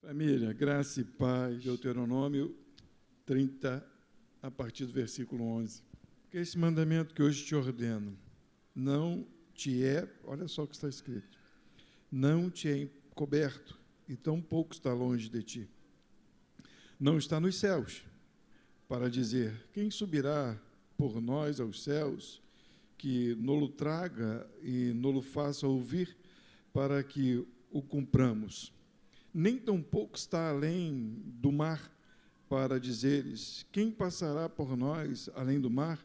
Família, graça e paz, Deuteronômio 30, a partir do versículo 11. Que esse mandamento que hoje te ordeno, não te é, olha só o que está escrito, não te é encoberto, e tão pouco está longe de ti. Não está nos céus, para dizer, quem subirá por nós aos céus, que nolo traga e nolo faça ouvir, para que o cumpramos. Nem tampouco está além do mar, para dizeres, quem passará por nós além do mar,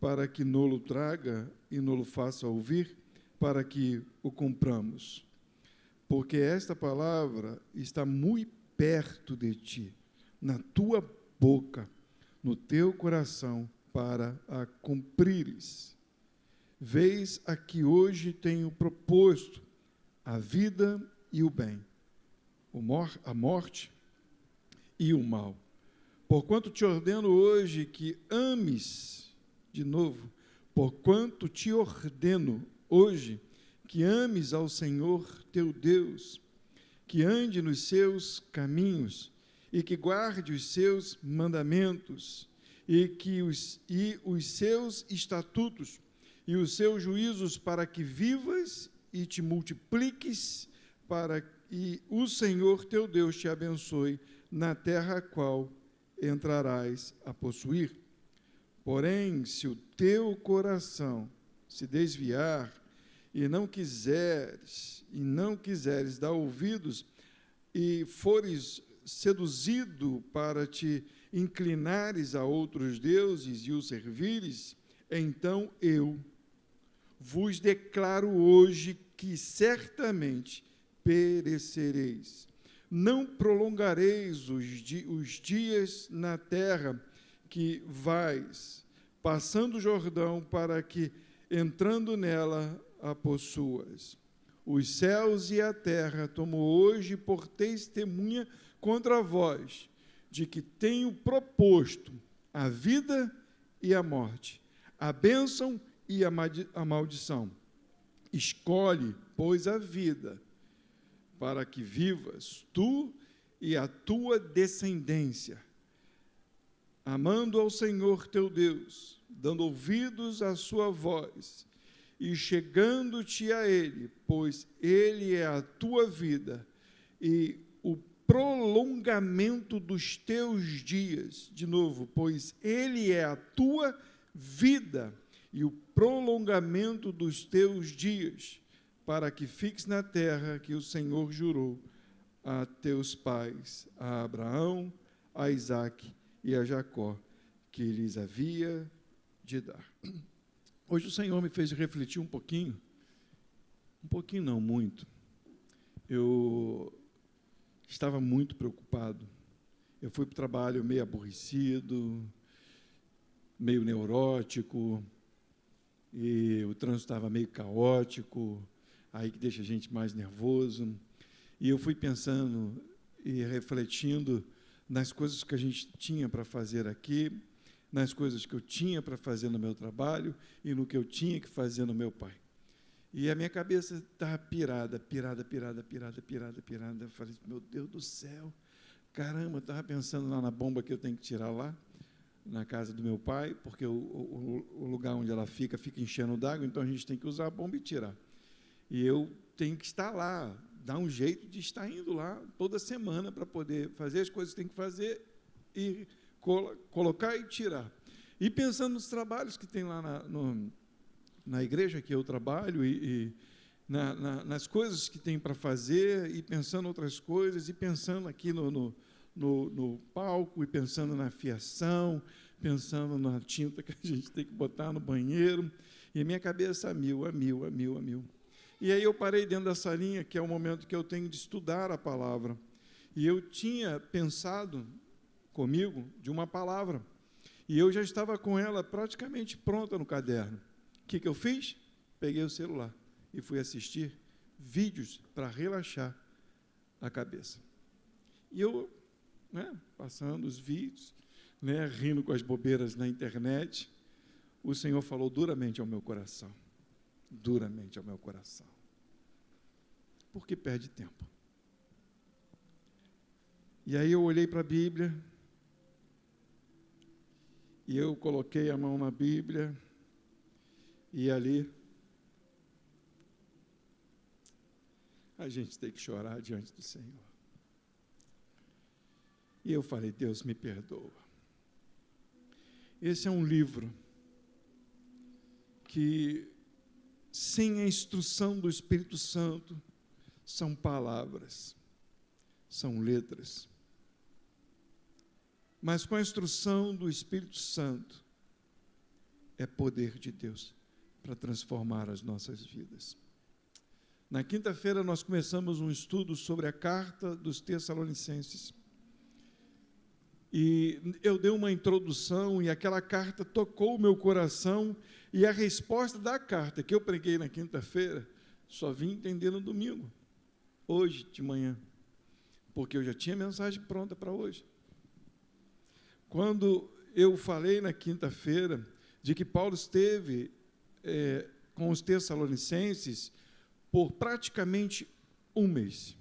para que nolo traga e nolo faça ouvir, para que o cumpramos. Porque esta palavra está muito perto de ti, na tua boca, no teu coração, para a cumprires. Vês a que hoje tenho proposto a vida e o bem, a morte e o mal. Porquanto te ordeno hoje que ames, de novo, porquanto te ordeno hoje que ames ao Senhor teu Deus, que ande nos seus caminhos e que guarde os seus mandamentos e os seus estatutos e os seus juízos, para que vivas e te multipliques, e o Senhor teu Deus te abençoe na terra a qual entrarás a possuir. Porém, se o teu coração se desviar e não quiseres dar ouvidos e fores seduzido para te inclinares a outros deuses e os servires, então eu vos declaro hoje que certamente perecereis. Não prolongareis os dias na terra que vais, passando o Jordão, para que, entrando nela, a possuas. Os céus e a terra tomo hoje por testemunha contra vós, de que tenho proposto a vida e a morte, a bênção e a maldição. Escolhe, pois, a vida, para que vivas tu e a tua descendência, amando ao Senhor teu Deus, dando ouvidos à sua voz, e chegando-te a Ele, pois Ele é a tua vida, e o prolongamento dos teus dias, de novo, pois Ele é a tua vida, e o prolongamento dos teus dias, para que fiques na terra que o Senhor jurou a teus pais, a Abraão, a Isaque e a Jacó, que lhes havia de dar. Hoje o Senhor me fez refletir um pouquinho não, muito. Eu estava muito preocupado. Eu fui para o trabalho meio aborrecido, meio neurótico, e o trânsito estava meio caótico, aí que deixa a gente mais nervoso. E eu fui pensando e refletindo nas coisas que a gente tinha para fazer aqui, nas coisas que eu tinha para fazer no meu trabalho e no que eu tinha que fazer no meu pai. E a minha cabeça estava pirada. Eu falei, meu Deus do céu, caramba, eu estava pensando lá na bomba que eu tenho que tirar lá, na casa do meu pai, porque o lugar onde ela fica enchendo d'água, então a gente tem que usar a bomba e tirar. E eu tenho que estar lá, dar um jeito de estar indo lá toda semana para poder fazer as coisas que tem que fazer e colocar e tirar. E pensando nos trabalhos que tem lá na igreja que eu trabalho, e nas coisas que tem para fazer, e pensando outras coisas, e pensando aqui no palco, e pensando na fiação, pensando na tinta que a gente tem que botar no banheiro, e a minha cabeça a mil. E aí eu parei dentro da salinha, que é o momento que eu tenho de estudar a palavra, e eu tinha pensado comigo de uma palavra, e eu já estava com ela praticamente pronta no caderno. O que eu fiz? Peguei o celular e fui assistir vídeos para relaxar a cabeça. E eu, passando os vídeos, rindo com as bobeiras na internet, o Senhor falou duramente ao meu coração. Por que perde tempo? E aí eu olhei para a Bíblia, e eu coloquei a mão na Bíblia, e ali a gente tem que chorar diante do Senhor. E eu falei, Deus, me perdoa. Esse é um livro que, sem a instrução do Espírito Santo, são palavras, são letras. Mas com a instrução do Espírito Santo, é poder de Deus para transformar as nossas vidas. Na quinta-feira nós começamos um estudo sobre a carta dos Tessalonicenses. E eu dei uma introdução e aquela carta tocou o meu coração, e a resposta da carta que eu preguei na quinta-feira, só vim entender no domingo, hoje de manhã, porque eu já tinha mensagem pronta para hoje. Quando eu falei na quinta-feira de que Paulo esteve com os Tessalonicenses por praticamente um mês,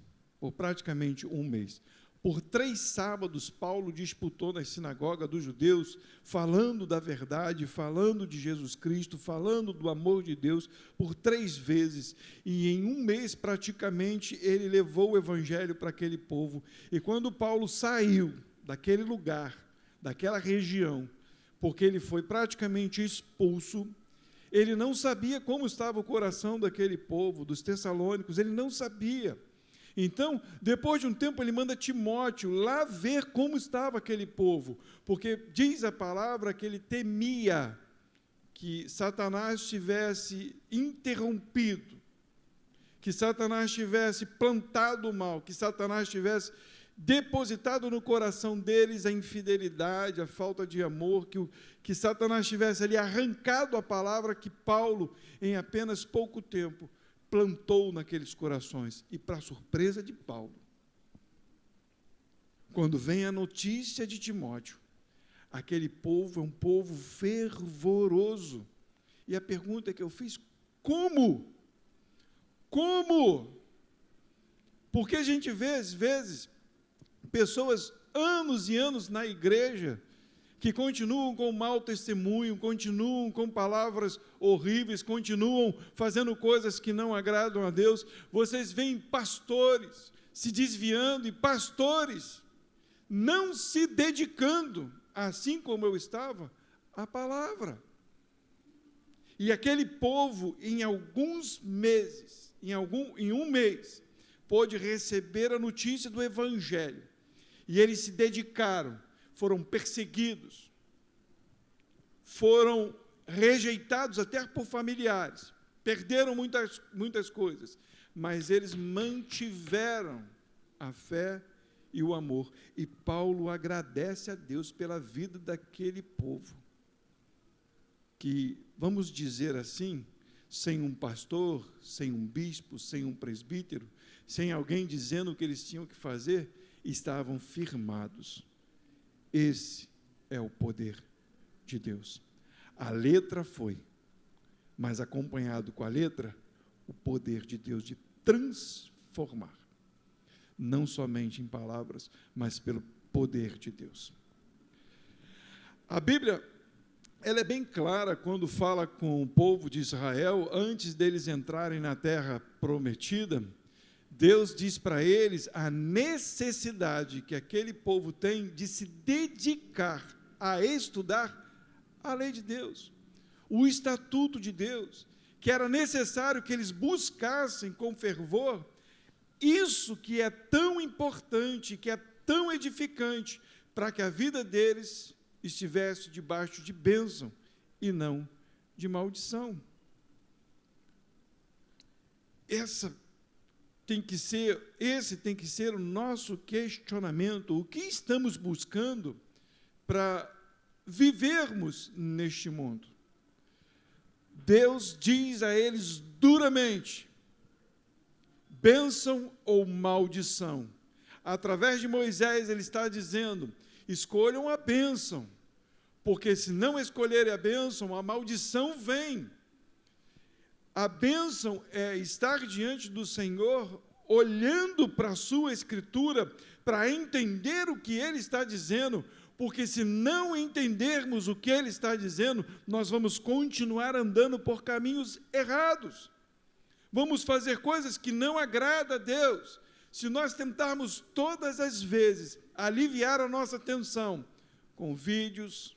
por 3 sábados, Paulo disputou na sinagoga dos judeus, falando da verdade, falando de Jesus Cristo, falando do amor de Deus, por 3 vezes. E em um mês, praticamente, ele levou o evangelho para aquele povo. E quando Paulo saiu daquele lugar, daquela região, porque ele foi praticamente expulso, ele não sabia como estava o coração daquele povo, dos tessalônicos, ele não sabia. Então, depois de um tempo, ele manda Timóteo lá ver como estava aquele povo, porque diz a palavra que ele temia que Satanás tivesse interrompido, que Satanás tivesse plantado o mal, que Satanás tivesse depositado no coração deles a infidelidade, a falta de amor, que Satanás tivesse ali arrancado a palavra que Paulo, em apenas pouco tempo, plantou naqueles corações. E, para surpresa de Paulo, quando vem a notícia de Timóteo, aquele povo é um povo fervoroso. E a pergunta que eu fiz, como? Como? Porque a gente vê, às vezes, pessoas anos e anos na igreja, que continuam com mau testemunho, continuam com palavras horríveis, continuam fazendo coisas que não agradam a Deus. Vocês veem pastores se desviando e pastores não se dedicando, assim como eu estava, à palavra. E aquele povo, em alguns meses, em um mês, pôde receber a notícia do Evangelho. E eles se dedicaram, foram perseguidos, foram rejeitados até por familiares, perderam muitas coisas, mas eles mantiveram a fé e o amor. E Paulo agradece a Deus pela vida daquele povo, que, vamos dizer assim, sem um pastor, sem um bispo, sem um presbítero, sem alguém dizendo o que eles tinham que fazer, estavam firmados. Esse é o poder de Deus. A letra foi, mas acompanhado com a letra, o poder de Deus de transformar, não somente em palavras, mas pelo poder de Deus. A Bíblia, ela é bem clara quando fala com o povo de Israel, antes deles entrarem na terra prometida. Deus diz para eles a necessidade que aquele povo tem de se dedicar a estudar a lei de Deus, o estatuto de Deus, que era necessário que eles buscassem com fervor isso que é tão importante, que é tão edificante, para que a vida deles estivesse debaixo de bênção e não de maldição. Esse tem que ser o nosso questionamento. O que estamos buscando para vivermos neste mundo? Deus diz a eles duramente, bênção ou maldição. Através de Moisés, ele está dizendo, escolham a bênção, porque se não escolherem a bênção, a maldição vem. A bênção é estar diante do Senhor olhando para a sua Escritura, para entender o que ele está dizendo, porque se não entendermos o que ele está dizendo, nós vamos continuar andando por caminhos errados. Vamos fazer coisas que não agradam a Deus. Se nós tentarmos todas as vezes aliviar a nossa tensão com vídeos,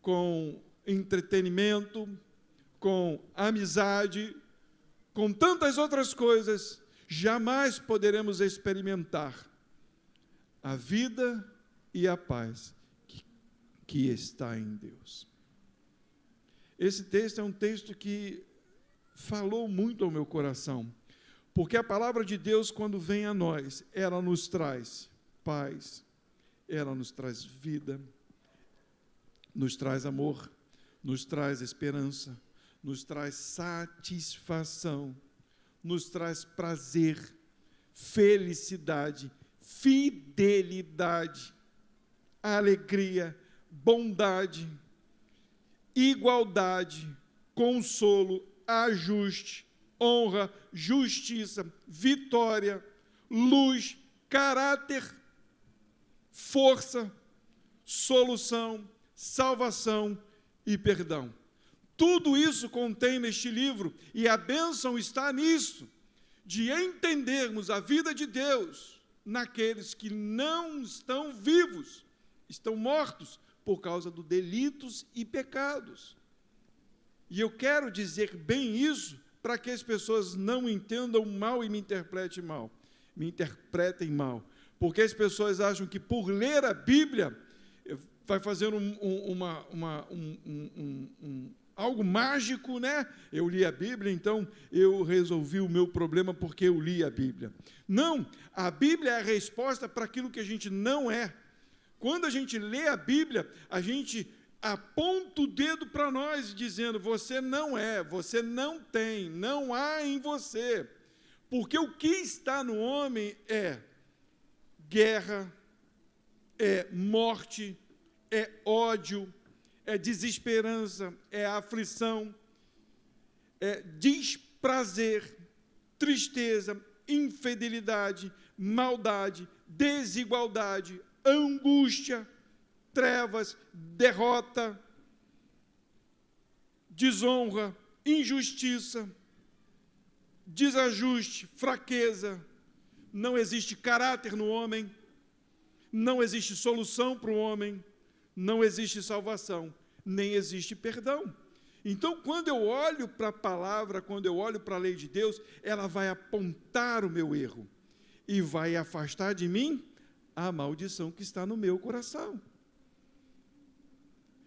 com entretenimento, com amizade, com tantas outras coisas, jamais poderemos experimentar a vida e a paz que está em Deus. Esse texto é um texto que falou muito ao meu coração, porque a palavra de Deus, quando vem a nós, ela nos traz paz, ela nos traz vida, nos traz amor, nos traz esperança, nos traz satisfação, nos traz prazer, felicidade, fidelidade, alegria, bondade, igualdade, consolo, ajuste, honra, justiça, vitória, luz, caráter, força, solução, salvação e perdão. Tudo isso contém neste livro, e a bênção está nisso, de entendermos a vida de Deus naqueles que não estão vivos, estão mortos por causa dos delitos e pecados. E eu quero dizer bem isso para que as pessoas não entendam mal e me interpretem mal, porque as pessoas acham que por ler a Bíblia vai fazer algo mágico, né? Eu li a Bíblia, então eu resolvi o meu problema porque eu li a Bíblia. Não, a Bíblia é a resposta para aquilo que a gente não é. Quando a gente lê a Bíblia, a gente aponta o dedo para nós, dizendo, você não é, você não tem, não há em você. Porque o que está no homem é guerra, é morte, é ódio, é desesperança, é aflição, é desprazer, tristeza, infidelidade, maldade, desigualdade, angústia, trevas, derrota, desonra, injustiça, desajuste, fraqueza. Não existe caráter no homem, não existe solução para o homem, não existe salvação, nem existe perdão. Então, quando eu olho para a palavra, quando eu olho para a lei de Deus, ela vai apontar o meu erro e vai afastar de mim a maldição que está no meu coração.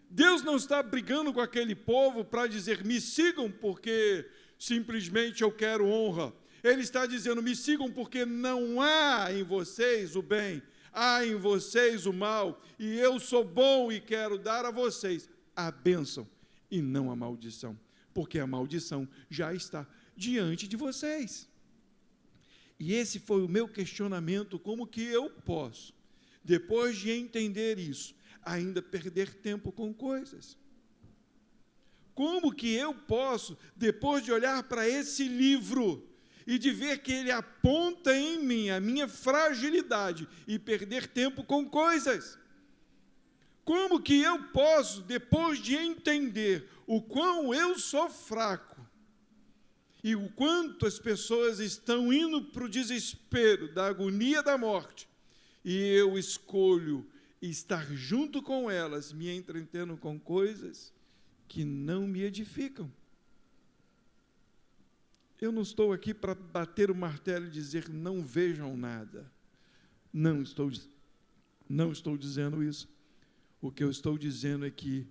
Deus não está brigando com aquele povo para dizer, me sigam porque simplesmente eu quero honra. Ele está dizendo, me sigam porque não há em vocês o bem, há em vocês o mal, e eu sou bom e quero dar a vocês a bênção e não a maldição, porque a maldição já está diante de vocês. E esse foi o meu questionamento, como que eu posso, depois de entender isso, ainda perder tempo com coisas? Como que eu posso, depois de olhar para esse livro e de ver que ele aponta em mim a minha fragilidade e perder tempo com coisas? Como que eu posso, depois de entender o quão eu sou fraco e o quanto as pessoas estão indo para o desespero, da agonia da morte, e eu escolho estar junto com elas, me entretendo com coisas que não me edificam? Eu não estou aqui para bater o martelo e dizer, não vejam nada. Não estou dizendo isso. O que eu estou dizendo é que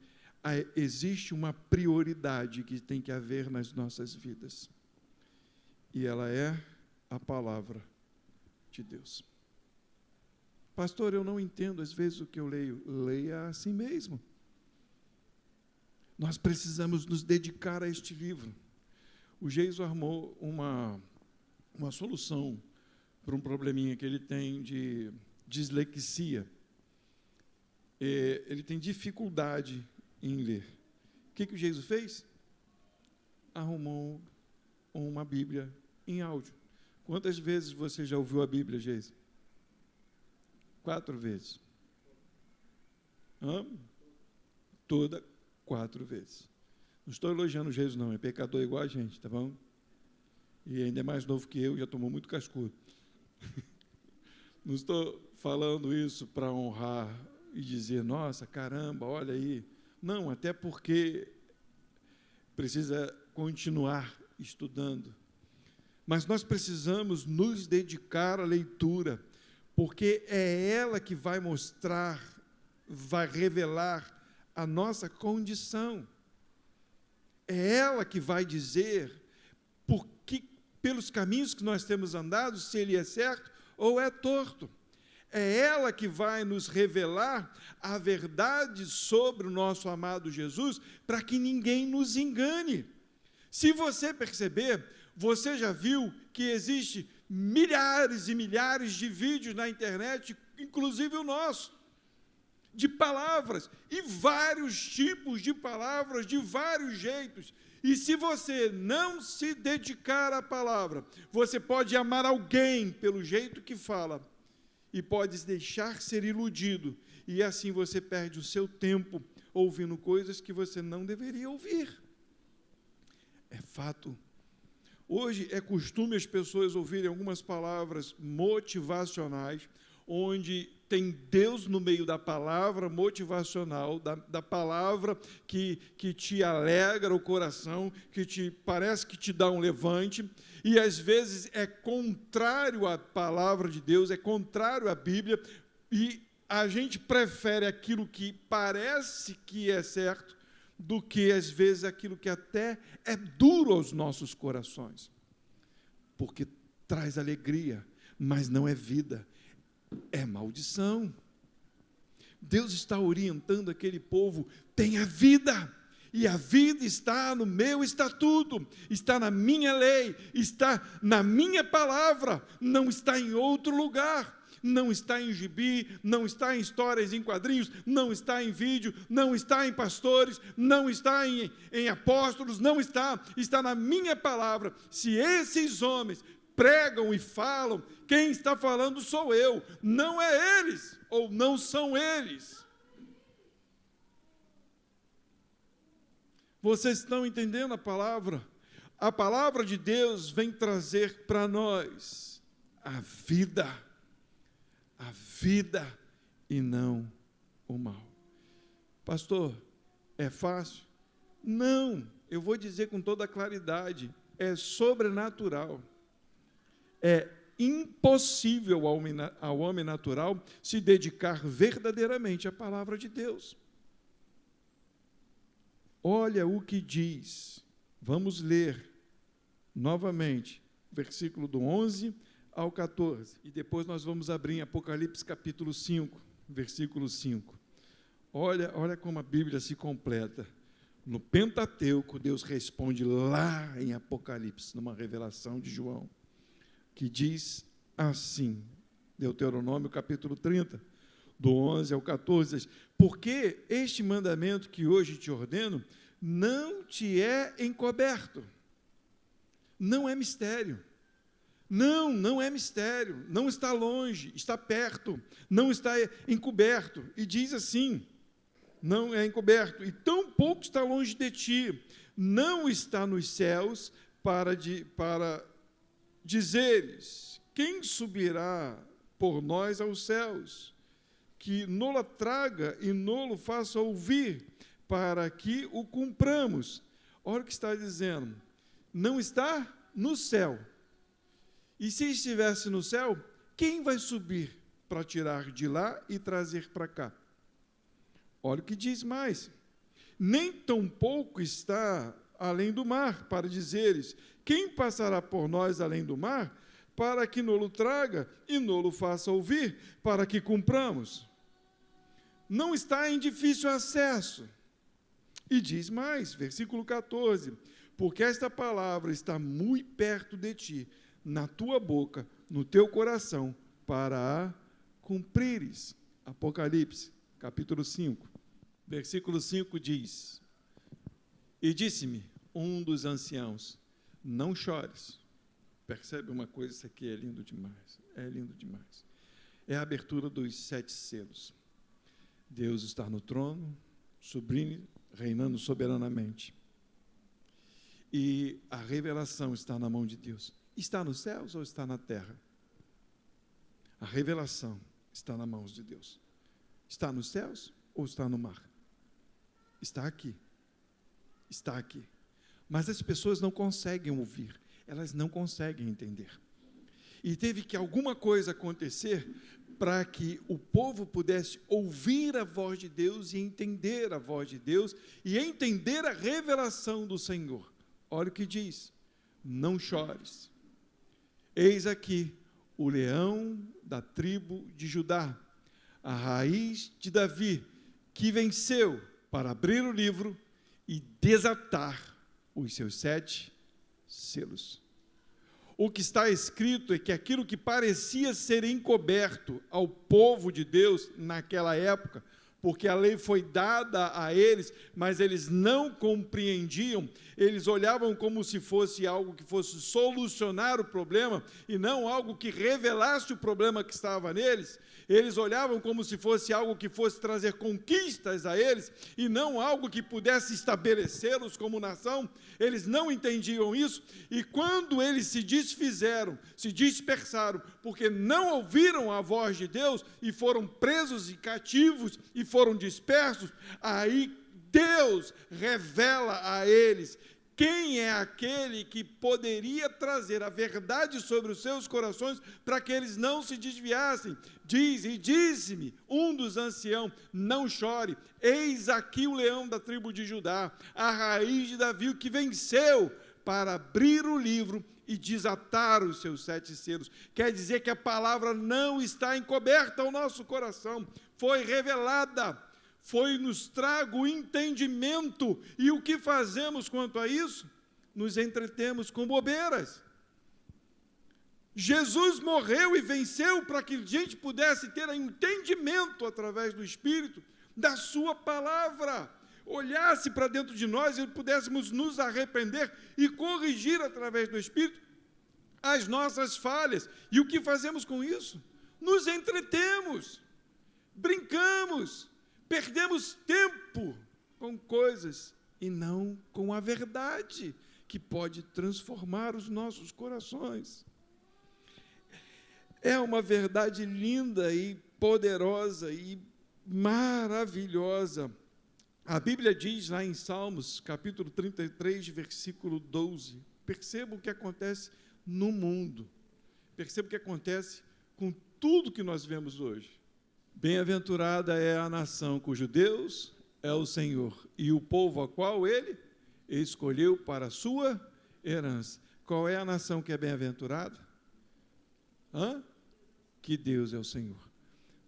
existe uma prioridade que tem que haver nas nossas vidas. E ela é a palavra de Deus. Pastor, eu não entendo às vezes o que eu leio. Leia a si mesmo. Nós precisamos nos dedicar a este livro. O Geiso armou uma solução para um probleminha que ele tem de dislexia. Ele tem dificuldade em ler. O que o Geiso fez? Arrumou uma Bíblia em áudio, Quantas vezes você já ouviu a Bíblia, Geisa? 4 vezes. Hã? Toda 4 vezes. Não estou elogiando Jesus, não. É pecador igual a gente, tá bom? E ainda é mais novo que eu, já tomou muito cascudo. Não estou falando isso para honrar e dizer, nossa, caramba, olha aí. Não, até porque precisa continuar estudando. Mas nós precisamos nos dedicar à leitura, porque é ela que vai mostrar, vai revelar a nossa condição. É ela que vai dizer pelos caminhos que nós temos andado, se ele é certo ou é torto. É ela que vai nos revelar a verdade sobre o nosso amado Jesus, para que ninguém nos engane. Se você perceber, você já viu que existe milhares e milhares de vídeos na internet, inclusive o nosso, de palavras, e vários tipos de palavras, de vários jeitos. E se você não se dedicar à palavra, você pode amar alguém pelo jeito que fala, e pode deixar ser iludido, e assim você perde o seu tempo ouvindo coisas que você não deveria ouvir. É fato. Hoje é costume as pessoas ouvirem algumas palavras motivacionais, onde tem Deus no meio da palavra motivacional, da palavra que te alegra o coração, parece que te dá um levante, e às vezes é contrário à palavra de Deus, é contrário à Bíblia, e a gente prefere aquilo que parece que é certo, do que às vezes aquilo que até é duro aos nossos corações, porque traz alegria, mas não é vida, é maldição. Deus está orientando aquele povo, tenha vida, e a vida está no meu estatuto, está na minha lei, está na minha palavra, não está em outro lugar, não está em gibi, não está em histórias em quadrinhos, não está em vídeo, não está em pastores, não está em apóstolos, não está na minha palavra. Se esses homens pregam e falam, quem está falando sou eu, não é eles, ou não são eles. Vocês estão entendendo a palavra? A palavra de Deus vem trazer para nós a vida e não o mal. Pastor, é fácil? Não, eu vou dizer com toda claridade, é sobrenatural. É impossível ao homem natural se dedicar verdadeiramente à palavra de Deus. Olha o que diz, vamos ler novamente, versículo do 11 ao 14, e depois nós vamos abrir em Apocalipse capítulo 5, versículo 5. Olha como a Bíblia se completa. No Pentateuco, Deus responde lá em Apocalipse, numa revelação de João, que diz assim, Deuteronômio capítulo 30, do 11 ao 14, diz, porque este mandamento que hoje te ordeno, não te é encoberto, não é mistério. Não é mistério, não está longe, está perto, não está encoberto. E diz assim, não é encoberto, e tão pouco está longe de ti, não está nos céus para dizeres, quem subirá por nós aos céus, que nola traga e nolo faça ouvir, para que o cumpramos. Olha o que está dizendo, não está no céu. E se estivesse no céu, quem vai subir para tirar de lá e trazer para cá? Olha o que diz mais. Nem tão pouco está além do mar, para dizeres, quem passará por nós além do mar, para que nolo traga e nolo faça ouvir, para que cumpramos? Não está em difícil acesso. E diz mais, versículo 14, porque esta palavra está muito perto de ti, na tua boca, no teu coração, para a cumprires. Apocalipse, capítulo 5, versículo 5 diz, e disse-me um dos anciãos, não chores. Percebe uma coisa, isso aqui é lindo demais, é lindo demais. É a abertura dos 7 selos. Deus está no trono, sublime, reinando soberanamente. E a revelação está na mão de Deus. Está nos céus ou está na terra? A revelação está nas mãos de Deus. Está nos céus ou está no mar? Está aqui. Está aqui. Mas as pessoas não conseguem ouvir, elas não conseguem entender. E teve que alguma coisa acontecer para que o povo pudesse ouvir a voz de Deus e entender a voz de Deus e entender a revelação do Senhor. Olha o que diz: não chores. Eis aqui o leão da tribo de Judá, a raiz de Davi, que venceu para abrir o livro e desatar os seus 7 selos. O que está escrito é que aquilo que parecia ser encoberto ao povo de Deus naquela época, porque a lei foi dada a eles, mas eles não compreendiam, eles olhavam como se fosse algo que fosse solucionar o problema, e não algo que revelasse o problema que estava neles. Eles olhavam como se fosse algo que fosse trazer conquistas a eles, e não algo que pudesse estabelecê-los como nação. Eles não entendiam isso, e quando eles se desfizeram, se dispersaram, porque não ouviram a voz de Deus, e foram presos e cativos, e foram dispersos, aí Deus revela a eles quem é aquele que poderia trazer a verdade sobre os seus corações para que eles não se desviassem. Diz, e disse-me um dos anciãos: não chore, eis aqui o leão da tribo de Judá, a raiz de Davi, que venceu para abrir o livro e desatar os seus 7 selos. Quer dizer que a palavra não está encoberta ao nosso coração, foi revelada, foi-nos trago o entendimento. E o que fazemos quanto a isso? Nos entretemos com bobeiras. Jesus morreu e venceu para que a gente pudesse ter entendimento através do Espírito da sua palavra, olhasse para dentro de nós e pudéssemos nos arrepender e corrigir através do Espírito as nossas falhas. E o que fazemos com isso? Nos entretemos, brincamos, perdemos tempo com coisas e não com a verdade que pode transformar os nossos corações. É uma verdade linda e poderosa e maravilhosa. A Bíblia diz lá em Salmos, capítulo 33, versículo 12, perceba o que acontece no mundo, perceba o que acontece com tudo que nós vemos hoje. Bem-aventurada é a nação cujo Deus é o Senhor, e o povo a qual Ele escolheu para a sua herança. Qual é a nação que é bem-aventurada? Que Deus é o Senhor.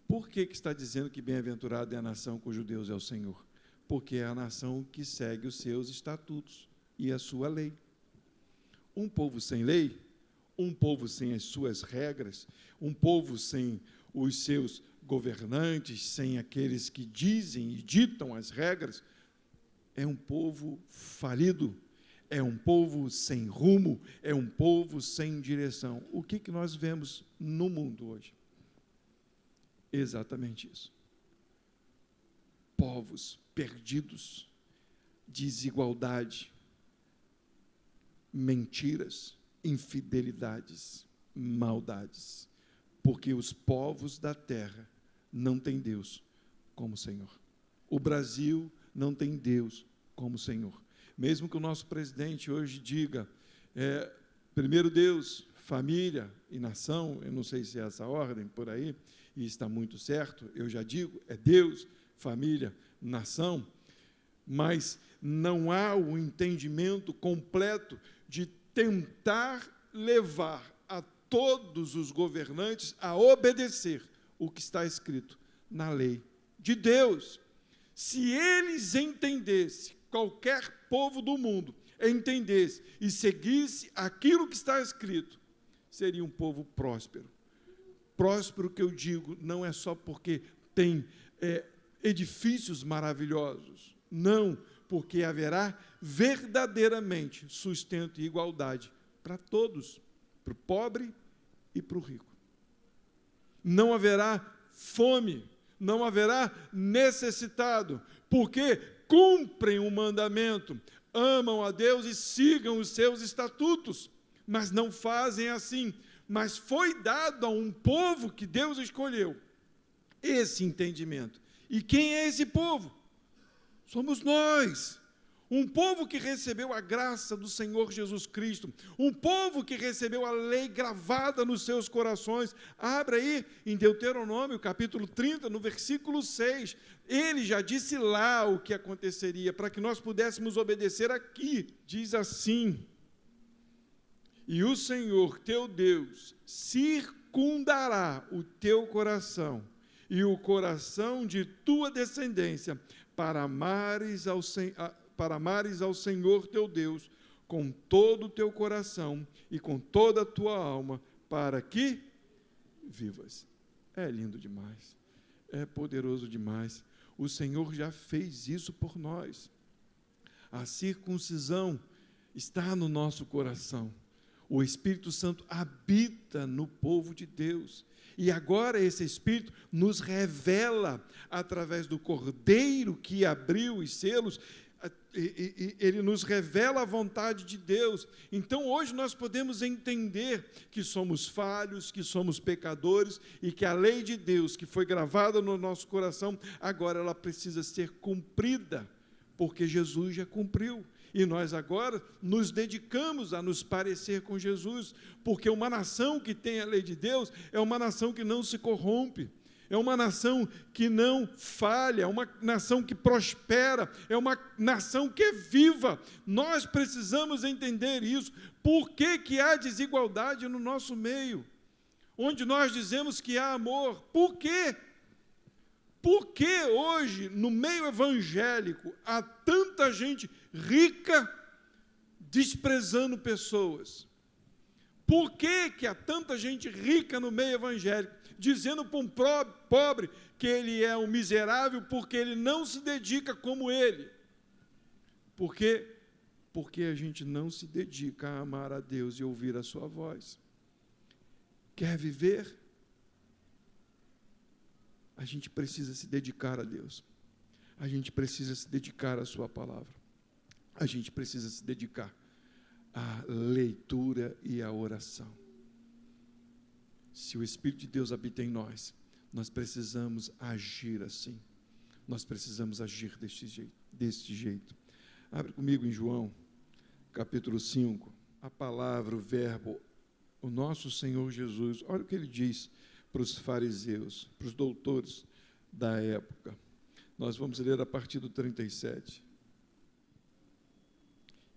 Por que está dizendo que bem-aventurada é a nação cujo Deus é o Senhor? Porque é a nação que segue os seus estatutos e a sua lei. Um povo sem lei, um povo sem as suas regras, um povo sem os seus governantes, sem aqueles que dizem e ditam as regras, é um povo falido, é um povo sem rumo, é um povo sem direção. O que nós vemos no mundo hoje? Exatamente isso. Povos perdidos, desigualdade, mentiras, infidelidades, maldades, porque os povos da terra não têm Deus como Senhor. O Brasil não tem Deus como Senhor. Mesmo que o nosso presidente hoje diga, primeiro Deus, família e nação, eu não sei se é essa ordem por aí, e está muito certo, eu já digo, é Deus, família, nação, mas não há o entendimento completo de tentar levar a todos os governantes a obedecer o que está escrito na lei de Deus. Se eles entendessem, qualquer povo do mundo entendesse e seguisse aquilo que está escrito, seria um povo próspero. Próspero, que eu digo, não é só porque tem edifícios maravilhosos, não, porque haverá verdadeiramente sustento e igualdade para todos. para o pobre e para o rico. Não haverá fome, não haverá necessitado, porque cumprem o mandamento, amam a Deus e sigam os seus estatutos, mas não fazem assim. Mas foi dado a um povo que Deus escolheu esse entendimento. E quem é esse povo? Somos nós. Um povo que recebeu a graça do Senhor Jesus Cristo, um povo que recebeu a lei gravada nos seus corações. Abra aí em Deuteronômio, capítulo 30, no versículo 6. Ele já disse lá o que aconteceria, para que nós pudéssemos obedecer aqui. Diz assim: e o Senhor teu Deus circundará o teu coração e o coração de tua descendência, para amares ao Senhor teu Deus com todo o teu coração e com toda a tua alma, para que vivas. É lindo demais, é poderoso demais. O Senhor já fez isso por nós. A circuncisão está no nosso coração. O Espírito Santo habita no povo de Deus. E agora esse Espírito nos revela, através do Cordeiro que abriu os selos, ele nos revela a vontade de Deus. Então hoje nós podemos entender que somos falhos, que somos pecadores, e que a lei de Deus que foi gravada no nosso coração, agora ela precisa ser cumprida, porque Jesus já cumpriu. E nós agora nos dedicamos a nos parecer com Jesus, porque uma nação que tem a lei de Deus é uma nação que não se corrompe, é uma nação que não falha, é uma nação que prospera, é uma nação que é viva. Nós precisamos entender isso. Por que há desigualdade no nosso meio? Onde nós dizemos que há amor, por quê? Por que hoje, no meio evangélico, há tanta gente rica desprezando pessoas? Por que há tanta gente rica no meio evangélico, dizendo para um pobre que ele é um miserável porque ele não se dedica como ele? Por quê? Porque a gente não se dedica a amar a Deus e ouvir a sua voz. Quer viver? A gente precisa se dedicar a Deus. A gente precisa se dedicar à sua palavra. A gente precisa se dedicar à leitura e à oração. Se o Espírito de Deus habita em nós, nós precisamos agir assim. Nós precisamos agir deste jeito. Abre comigo em João, capítulo 5. A palavra, o verbo, o nosso Senhor Jesus. Olha o que ele diz para os fariseus, para os doutores da época. Nós vamos ler a partir do 37.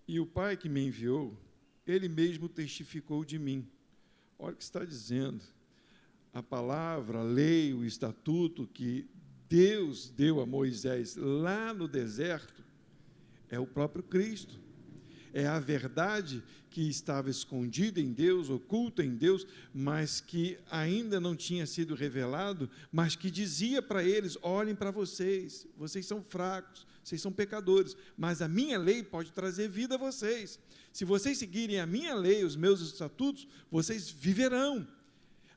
E o Pai que me enviou, Ele mesmo testificou de mim. Olha o que está dizendo. A palavra, a lei, o estatuto que Deus deu a Moisés lá no deserto, é o próprio Cristo. É a verdade que estava escondida em Deus, oculta em Deus, mas que ainda não tinha sido revelado, mas que dizia para eles: olhem para vocês, vocês são fracos, vocês são pecadores, mas a minha lei pode trazer vida a vocês. Se vocês seguirem a minha lei, os meus estatutos, vocês viverão.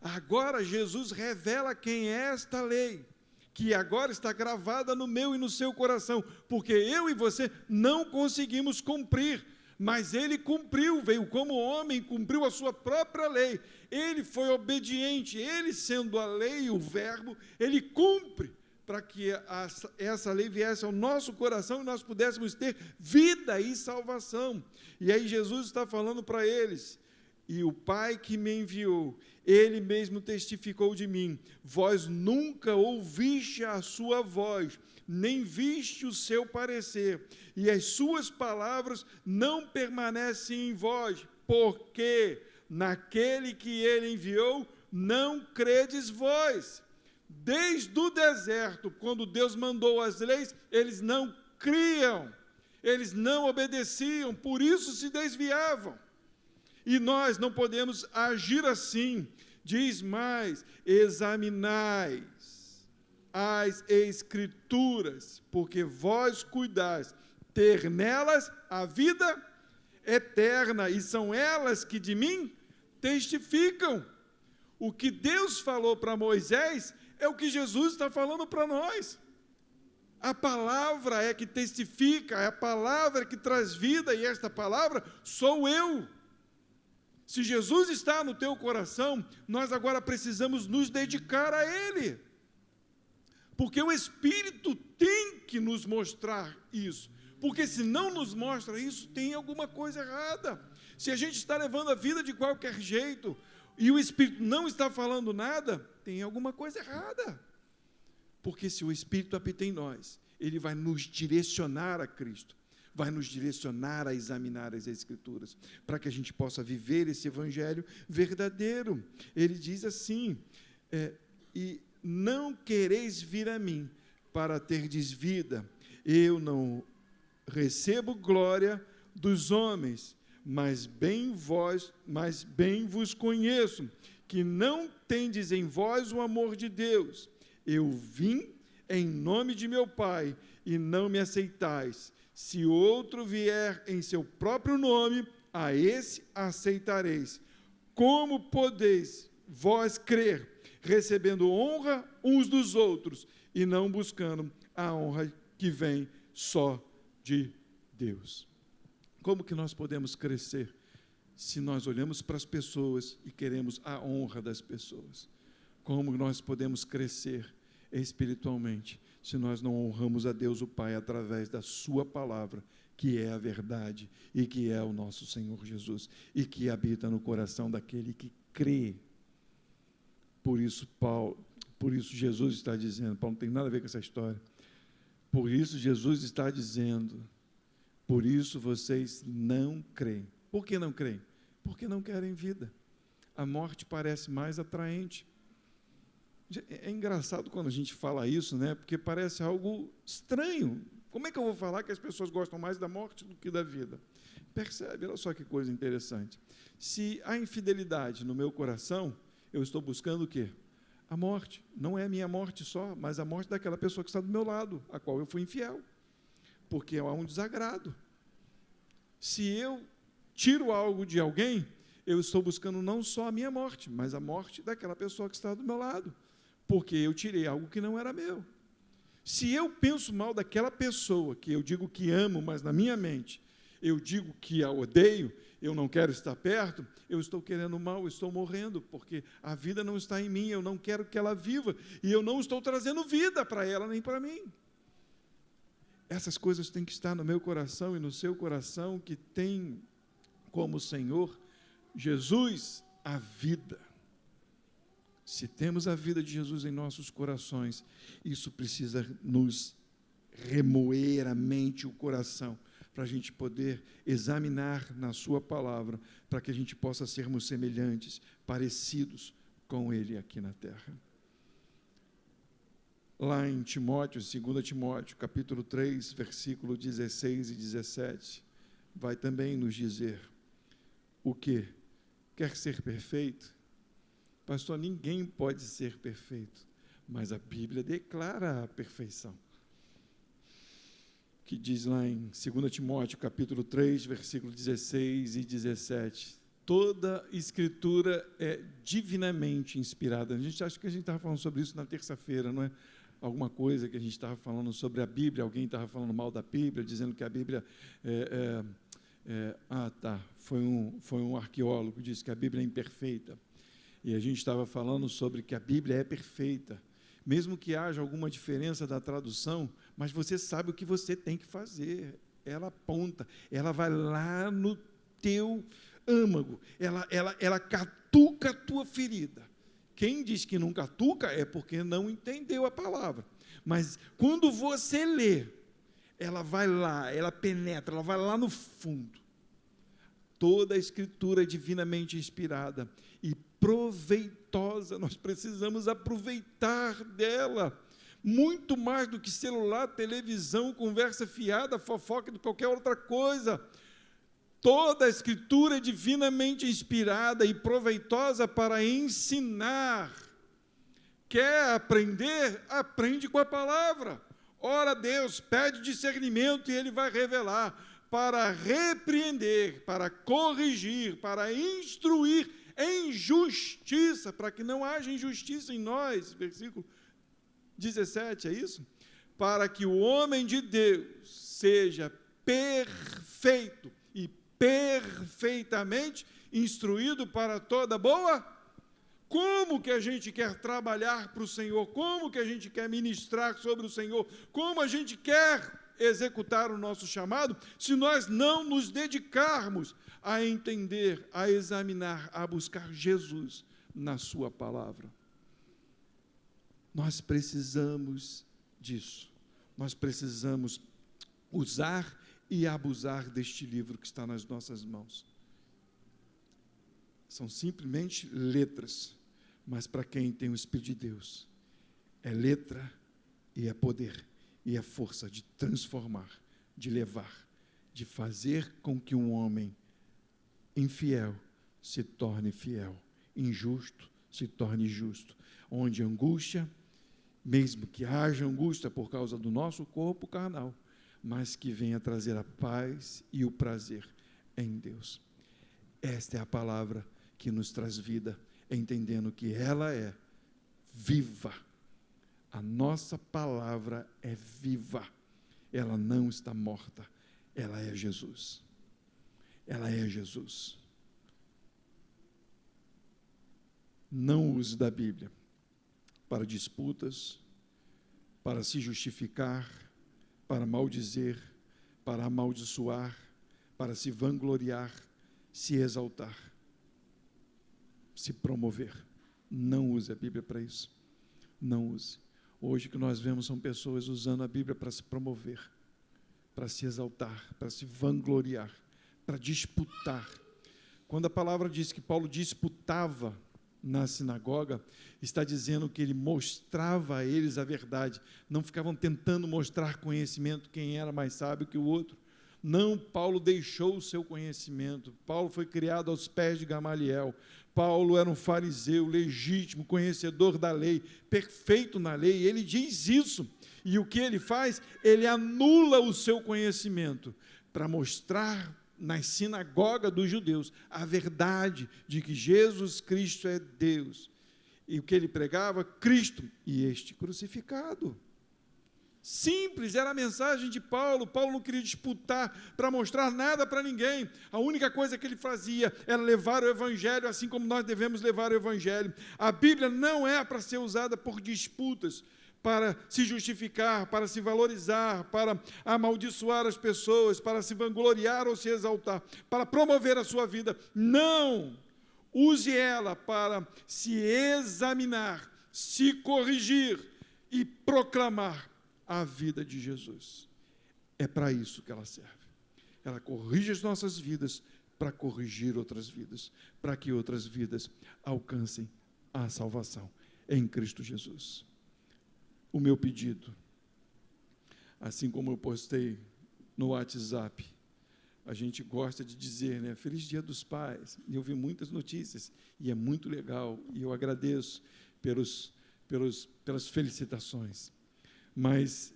Agora Jesus revela quem é esta lei, que agora está gravada no meu e no seu coração, porque eu e você não conseguimos cumprir, mas ele cumpriu, veio como homem, cumpriu a sua própria lei. Ele foi obediente, ele sendo a lei, o verbo, ele cumpre para que essa lei viesse ao nosso coração e nós pudéssemos ter vida e salvação. E aí Jesus está falando para eles: e o Pai que me enviou, Ele mesmo testificou de mim. Vós nunca ouviste a sua voz, nem viste o seu parecer, e as suas palavras não permanecem em vós, porque naquele que Ele enviou não credes vós. Desde o deserto, quando Deus mandou as leis, eles não criam, eles não obedeciam, por isso se desviavam. E nós não podemos agir assim. Diz mais: examinai as Escrituras, porque vós cuidais ter nelas a vida eterna, e são elas que de mim testificam. O que Deus falou para Moisés é o que Jesus está falando para nós. A palavra é que testifica, é a palavra que traz vida, e esta palavra sou eu. Se Jesus está no teu coração, nós agora precisamos nos dedicar a Ele. Porque o Espírito tem que nos mostrar isso. Porque se não nos mostra isso, tem alguma coisa errada. Se a gente está levando a vida de qualquer jeito, e o Espírito não está falando nada, tem alguma coisa errada. Porque se o Espírito habita em nós, ele vai nos direcionar a Cristo, vai nos direcionar a examinar as Escrituras, para que a gente possa viver esse Evangelho verdadeiro. Ele diz assim, e não quereis vir a mim para terdes vida, eu não recebo glória dos homens, mas bem vos conheço, que não tendes em vós o amor de Deus. Eu vim em nome de meu Pai, e não me aceitais. Se outro vier em seu próprio nome, a esse aceitareis. Como podeis vós crer, recebendo honra uns dos outros, e não buscando a honra que vem só de Deus? Como que nós podemos crescer se nós olhamos para as pessoas e queremos a honra das pessoas? Como nós podemos crescer espiritualmente se nós não honramos a Deus o Pai através da sua palavra, que é a verdade e que é o nosso Senhor Jesus e que habita no coração daquele que crê? Por isso Jesus está dizendo, Paulo não tem nada a ver com essa história, por isso Jesus está dizendo, por isso vocês não creem. Por que não creem? Porque não querem vida. A morte parece mais atraente. É engraçado quando a gente fala isso, né? Porque parece algo estranho. Como é que eu vou falar que as pessoas gostam mais da morte do que da vida? Percebe? Olha só que coisa interessante. Se há infidelidade no meu coração, eu estou buscando o quê? A morte. Não é a minha morte só, mas a morte daquela pessoa que está do meu lado, a qual eu fui infiel. Porque há um desagrado. Se eu tiro algo de alguém, eu estou buscando não só a minha morte, mas a morte daquela pessoa que está do meu lado, porque eu tirei algo que não era meu. Se eu penso mal daquela pessoa, que eu digo que amo, mas na minha mente eu digo que a odeio, eu não quero estar perto, eu estou querendo mal, eu estou morrendo, porque a vida não está em mim, eu não quero que ela viva, e eu não estou trazendo vida para ela nem para mim. Essas coisas têm que estar no meu coração e no seu coração, que tem como Senhor Jesus a vida. Se temos a vida de Jesus em nossos corações, isso precisa nos remoer a mente e o coração, para a gente poder examinar na sua palavra, para que a gente possa sermos semelhantes, parecidos com Ele aqui na terra. Lá em Timóteo, 2 Timóteo, capítulo 3, versículo 16 e 17, vai também nos dizer o quê? Quer ser perfeito? Pastor, ninguém pode ser perfeito, mas a Bíblia declara a perfeição. Que diz lá em 2 Timóteo, capítulo 3, versículo 16 e 17, toda Escritura é divinamente inspirada. A gente acha que a gente estava falando sobre isso na terça-feira, não é? Alguma coisa que a gente estava falando sobre a Bíblia, alguém estava falando mal da Bíblia, dizendo que a Bíblia foi um arqueólogo que disse que a Bíblia é imperfeita, e a gente estava falando sobre que a Bíblia é perfeita, mesmo que haja alguma diferença da tradução, mas você sabe o que você tem que fazer, ela aponta, ela vai lá no teu âmago, ela catuca a tua ferida. Quem diz que não catuca é porque não entendeu a palavra. Mas quando você lê, ela vai lá, ela penetra, ela vai lá no fundo. Toda a Escritura é divinamente inspirada e proveitosa. Nós precisamos aproveitar dela. Muito mais do que celular, televisão, conversa fiada, fofoca de qualquer outra coisa. Toda a Escritura é divinamente inspirada e proveitosa para ensinar. Quer aprender? Aprende com a palavra. Ora a Deus, pede discernimento e Ele vai revelar. Para repreender, para corrigir, para instruir, em justiça, para que não haja injustiça em nós, versículo 17, é isso? Para que o homem de Deus seja perfeito e perfeitamente instruído para toda boa. Como que a gente quer trabalhar para o Senhor? Como que a gente quer ministrar sobre o Senhor? Como a gente quer executar o nosso chamado, se nós não nos dedicarmos a entender, a examinar, a buscar Jesus na sua palavra? Nós precisamos disso. Nós precisamos usar e abusar deste livro que está nas nossas mãos. São simplesmente letras, mas para quem tem o Espírito de Deus, é letra e é poder, e é força de transformar, de levar, de fazer com que um homem infiel se torne fiel, injusto se torne justo, onde angústia, mesmo que haja angústia por causa do nosso corpo carnal, mas que venha trazer a paz e o prazer em Deus. Esta é a palavra que nos traz vida, entendendo que ela é viva. A nossa palavra é viva, ela não está morta, ela é Jesus. Ela é Jesus. Não use da Bíblia para disputas, para se justificar, para maldizer, para amaldiçoar, para se vangloriar, se exaltar, se promover. Não use a Bíblia para isso. Não use. Hoje o que nós vemos são pessoas usando a Bíblia para se promover, para se exaltar, para se vangloriar, para disputar. Quando a palavra diz que Paulo disputava na sinagoga, está dizendo que ele mostrava a eles a verdade. Não ficavam tentando mostrar conhecimento, quem era mais sábio que o outro. Não, Paulo deixou o seu conhecimento. Paulo foi criado aos pés de Gamaliel. Paulo era um fariseu legítimo, conhecedor da lei, perfeito na lei. Ele diz isso. E o que ele faz? Ele anula o seu conhecimento para mostrar na sinagoga dos judeus a verdade de que Jesus Cristo é Deus. E o que ele pregava? Cristo e este crucificado. Simples, era a mensagem de Paulo. Paulo não queria disputar para mostrar nada para ninguém. A única coisa que ele fazia era levar o Evangelho, assim como nós devemos levar o Evangelho. A Bíblia não é para ser usada por disputas, para se justificar, para se valorizar, para amaldiçoar as pessoas, para se vangloriar ou se exaltar, para promover a sua vida. Não! Use ela para se examinar, se corrigir e proclamar a vida de Jesus. É para isso que ela serve. Ela corrige as nossas vidas para corrigir outras vidas, para que outras vidas alcancem a salvação em Cristo Jesus. O meu pedido, assim como eu postei no WhatsApp, a gente gosta de dizer, né, Feliz Dia dos Pais, e eu vi muitas notícias, e é muito legal, e eu agradeço pelas felicitações. Mas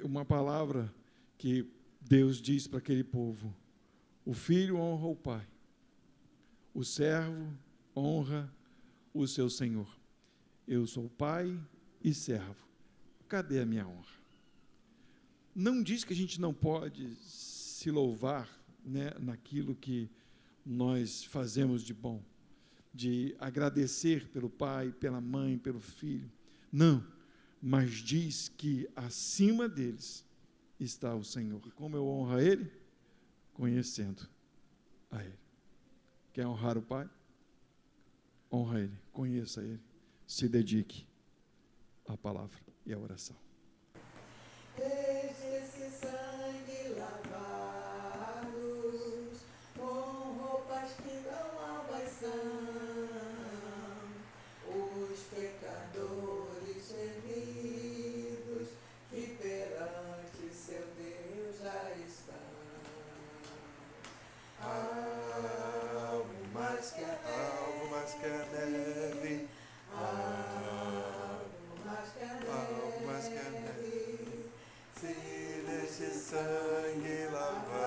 uma palavra que Deus diz para aquele povo: o filho honra o pai, o servo honra o seu senhor. Eu sou pai e servo, cadê a minha honra? Não diz que a gente não pode se louvar, né, naquilo que nós fazemos de bom, de agradecer pelo pai, pela mãe, pelo filho. Não. Mas diz que acima deles está o Senhor. E como eu honro a Ele? Conhecendo a Ele. Quer honrar o Pai? Honra Ele, conheça Ele, se dedique à palavra e à oração. Deixe esse sangue lavar-nos com roupas que dão salvação. Os pecadores remidos que perante seu Deus já estão. Alvo mais que a neve, alvo mais que a neve, se desse sangue lavar.